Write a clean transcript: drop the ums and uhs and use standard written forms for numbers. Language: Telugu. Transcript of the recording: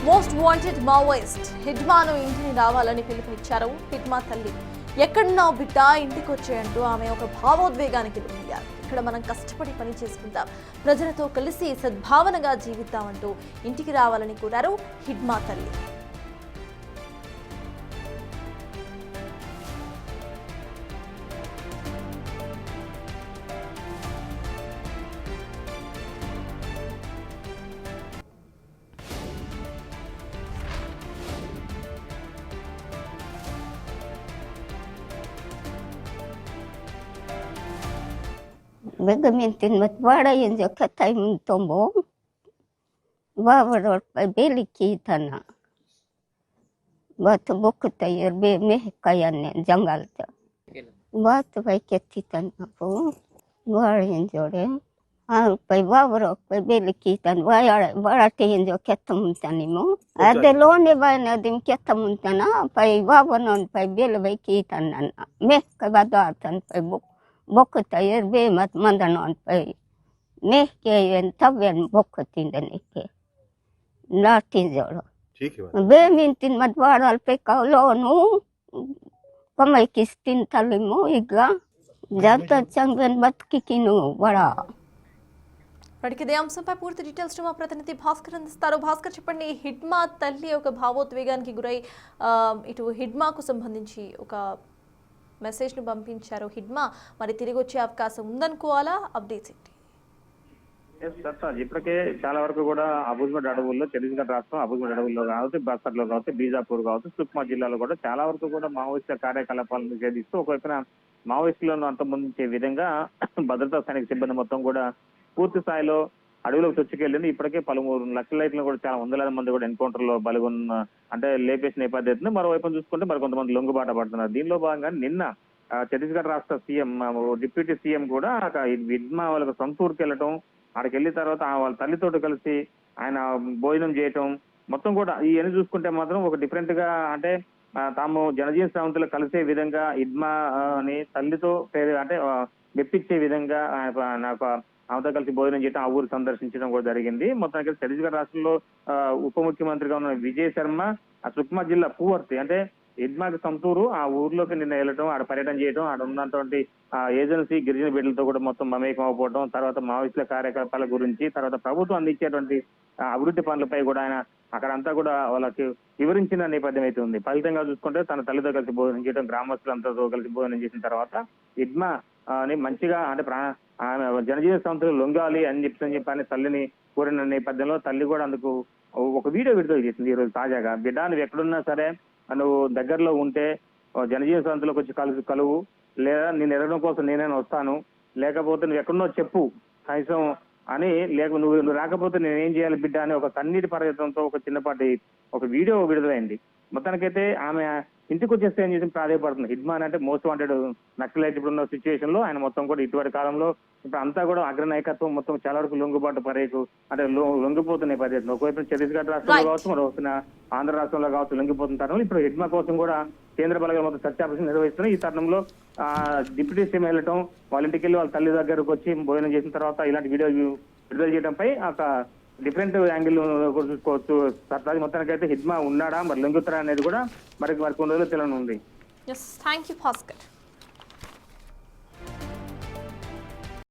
మోస్ట్ వాంటెడ్ మావోయిస్ట్ హిడ్మాను ఇంటిని రావాలని పిలుపునిచ్చారు హిడ్మా తల్లి. ఎక్కడున్నావు బిడ్డ, ఇంటికి వచ్చేయంటూ ఆమె ఒక భావోద్వేగానికి లోనయ్యారు. ఇక్కడ మనం కష్టపడి పని చేసుకుందాం, ప్రజలతో కలిసి సద్భావనగా జీవిద్దామంటూ ఇంటికి రావాలని కోరారు హిడ్మా తల్లి. Gagamitin matwara yun sa katay mong tumbong. Bawaror pa beli kita na. Batu buku tayo be meh kaya ne janggal ta. Batu pa kita na po. Wara yun jore. Pa bawaror pa beli kita na. Wara tayo sa katamuntani mo. Ade lone ba na dim katamuntana. Pa bawaron pa beli ba kita na. Meh kabadatan pa buku. Bokk tayo be mat mandanon pa meh ke yen taben bokk tindane ke latin jolo ठीक है be mintin matwaral pe kaulonu kamay kistin talimo iga jata changben bat kikinu wara. వాటికి ఇదే అంశంపై పూర్తి డీటెయిల్స్ మా ప్రతినిధి భాస్కర్ అందిస్తారు. భాస్కర్, చెప్పండి, హిడ్మా తల్లి ఒక భావోద్వేగానికి గురై ఇటు హిడ్మాకు సంబంధించి ఒక మెసేజ్ను పంపించారు హిడ్మా. మరి తిరిగి వచ్చే అవకాశం ఉందనుకోవాలా? అప్డేట్స్ ఏంటి? ఇప్పటికే చాలా వరకు కూడా అబుజ్మట్ అడవుల్లో, ఛత్తీస్గఢ్ రాష్ట్రం అబుజ్మట్ అడవుల్లో కావచ్చు, బస్తర్లో కావచ్చు, బీజాపూర్ కావచ్చు, సుక్మా జిల్లాలో కూడా చాలా వరకు కూడా మావోయిస్టు కార్యకలాపాలను ఛేదిస్తూ ఒకవైపున మావోయిస్టులను అంతమొందించే విధంగా భద్రతా సైనిక సిబ్బంది మొత్తం కూడా పూర్తి స్థాయిలో అడవిలోకి చొచ్చుకెళ్ళింది. ఇప్పటికే పలువురు నక్సలైట్లు కూడా చాలా వందలాది మంది కూడా ఎన్కౌంటర్ లో బలిగొన్న అంటే లేపేసిన నేపథ్యంలో మరోవైపు చూసుకుంటే మరి కొంతమంది లొంగుబాట పడుతున్నారు. దీనిలో భాగంగా నిన్న ఛత్తీస్గఢ్ రాష్ట్ర సీఎం, డిప్యూటీ సీఎం కూడా హిడ్మా వాళ్ళకి సొంత ఊరికి వెళ్ళటం, అక్కడికి వెళ్ళిన తర్వాత వాళ్ళ తల్లితోటి కలిసి ఆయన భోజనం చేయటం మొత్తం కూడా ఇవన్నీ చూసుకుంటే మాత్రం ఒక డిఫరెంట్ గా అంటే తాము జనజీవన శ్రావంతులు కలిసే విధంగా హిడ్మా అని తల్లితో అంటే మెప్పించే విధంగా నాకు ఆమెతో కలిసి భోజనం చేయడం, ఆ ఊరు సందర్శించడం కూడా జరిగింది. మొత్తానికి ఛత్తీస్గఢ్ రాష్ట్రంలో ఉప ముఖ్యమంత్రిగా ఉన్న విజయ్ శర్మ ఆ సుక్మా జిల్లా పూవర్తి అంటే హిడ్మాకి సొంతూరు, ఆ ఊర్లోకి నిన్న వెళ్ళటం, ఆడ పర్యటన చేయడం, ఆడ ఉన్నటువంటి ఏజెన్సీ గిరిజన బిడ్డలతో కూడా మొత్తం మమేకం అయిపోవడం, తర్వాత మావోయిస్టుల కార్యకలాపాల గురించి, తర్వాత ప్రభుత్వం అందించేటువంటి అభివృద్ధి పనులపై కూడా ఆయన అక్కడంతా కూడా వాళ్ళకి వివరించిన నేపథ్యం అయితే ఉంది. ఫలితంగా చూసుకుంటే తన తల్లితో కలిసి భోజనం చేయడం, గ్రామస్తులందరితో కలిసి భోజనం చేసిన తర్వాత హిడ్మా అని మంచిగా అంటే ఆమె జనజీవన సంస్థలు లొంగాలి అని చెప్పి తల్లిని కోరిన నేపథ్యంలో తల్లి కూడా అందుకు ఒక వీడియో విడుదల చేసింది ఈ రోజు తాజాగా. బిడ్డ, నువ్వు ఎక్కడున్నా సరే నువ్వు దగ్గరలో ఉంటే జనజీవన సంస్థలకు వచ్చి కలువు, లేదా నేను ఎరగడం కోసం నేనైనా వస్తాను, లేకపోతే నువ్వు ఎక్కడున్నో చెప్పు కనీసం అని, లేక నువ్వు రాకపోతే నేనేం చేయాలి బిడ్డ అని ఒక కన్నీటి పర్యటనతో ఒక చిన్నపాటి ఒక వీడియో విడుదలైంది. మొత్తానికైతే ఆమె ఇంటికి వచ్చేస్తే ఏం చేసి ప్రాధాయపడుతుంది. హిడ్మా అంటే మోస్ట్ వాంటెడ్ నక్సలైట్ ఇప్పుడున్న సిచ్యువేషన్ లో ఆయన మొత్తం కూడా ఇటువంటి కాలంలో ఇప్పుడు అంతా కూడా అగ్రనాయకత్వం మొత్తం చాలా వరకు లొంగుబాటు పరేకు అంటే లొంగిపోతున్న పరిస్థితులు ఒకవైపు ఛత్తీస్గఢ్ రాష్ట్రంలో కావచ్చు, మరోవైపున ఆంధ్ర రాష్ట్రంలో కావచ్చు లొంగిపోతున్న తరుణంలో ఇప్పుడు హిడ్మా కోసం కూడా కేంద్ర బలగాలు మొత్తం సత్యాపరేషన్ నిర్వహిస్తున్నాయి. ఈ తరుణంలో డిప్యూటీ సీఎం వెళ్ళటం, వాళ్ళ ఇంటికి వెళ్ళి వాళ్ళ తల్లి దగ్గరకు వచ్చి భోజనం చేసిన తర్వాత ఇలాంటి వీడియో విడుదల చేయడంపై ఒక డిఫరెంట్ యాంగిల్ చూసుకోవచ్చు. సర్తాజ్ మొత్తానికైతే హిడ్మా ఉన్నాడా, మరి లొంగుతారా అనేది కూడా మరి కొన్ని రోజులు తెలియనుంది. Thank you Bhaskar.